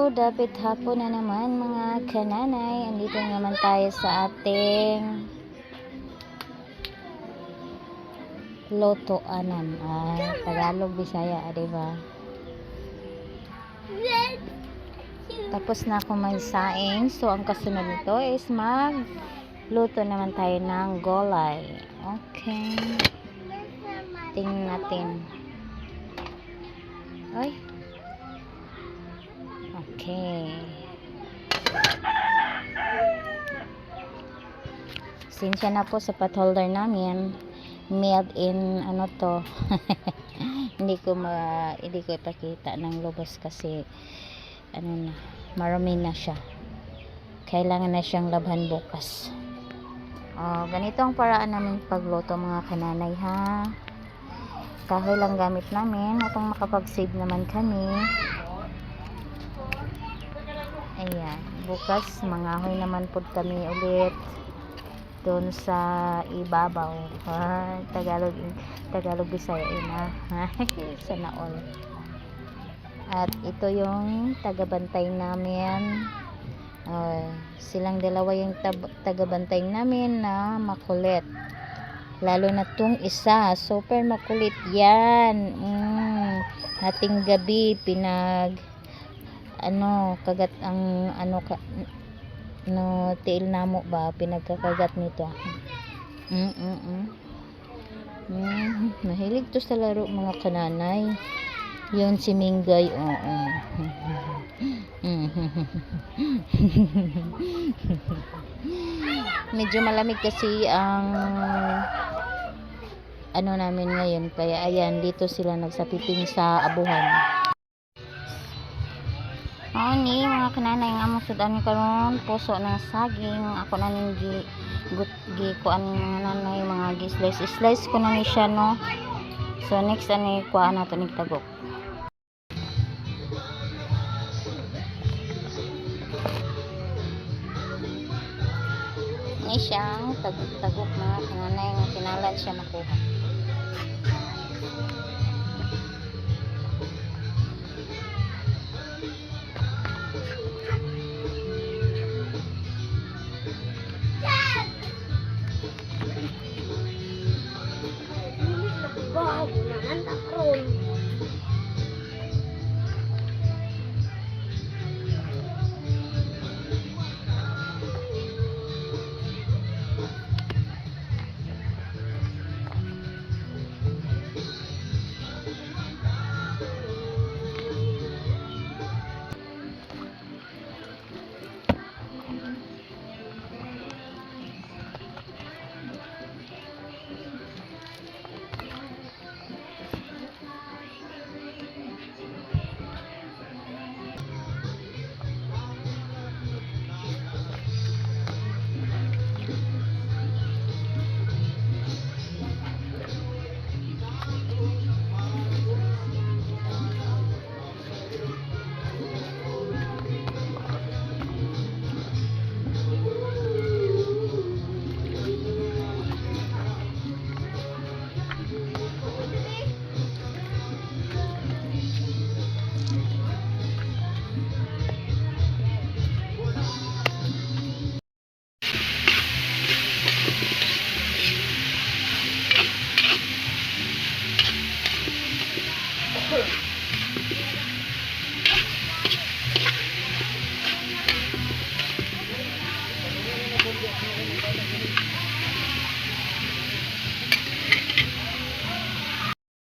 Dapit hapon na naman mga kananay. Andito naman tayo sa ating lotoanan. Tagalog, Bisaya, diba? Tapos na ako magsaing. So, ang kasunod nito is magluto naman tayo ng gulay. Okay. Tingnan natin. Ay. Okay. Sinsya na po sa pot holder namin. Made in ano to. hindi ko ipakita ng lubos kasi ano na, marami na siya. Kailangan na siyang labhan bukas. Ganito ang paraan namin pagluto mga kananay ha. Kahoy lang gamit namin upang makapag-save naman kami. Ayan, bukas mangahoy naman po kami ulit doon sa ibabaw. Tagalog Bisaya na. Sana all. At ito yung tagabantay namin. Silang dalawa yung tagabantay namin na makulit. Lalo na tong isa, super makulit yan. Hating gabi kagat ang tiil namo ba pinagkakagat nito. Mahilig to sa laro mga kananay. Yun si Mingay. Medyo malamig kasi ang namin ngayon, kaya ayan, dito sila nagsapiting sa abuhan. Ni mga kananay nga mo sudan karon puso ng saging. Ako na ning kuan nanay mga slice ko na ni siya no. So next kuan nato ning tagok. Ni siyang tagok mga kananay nga kinalan siya makuha.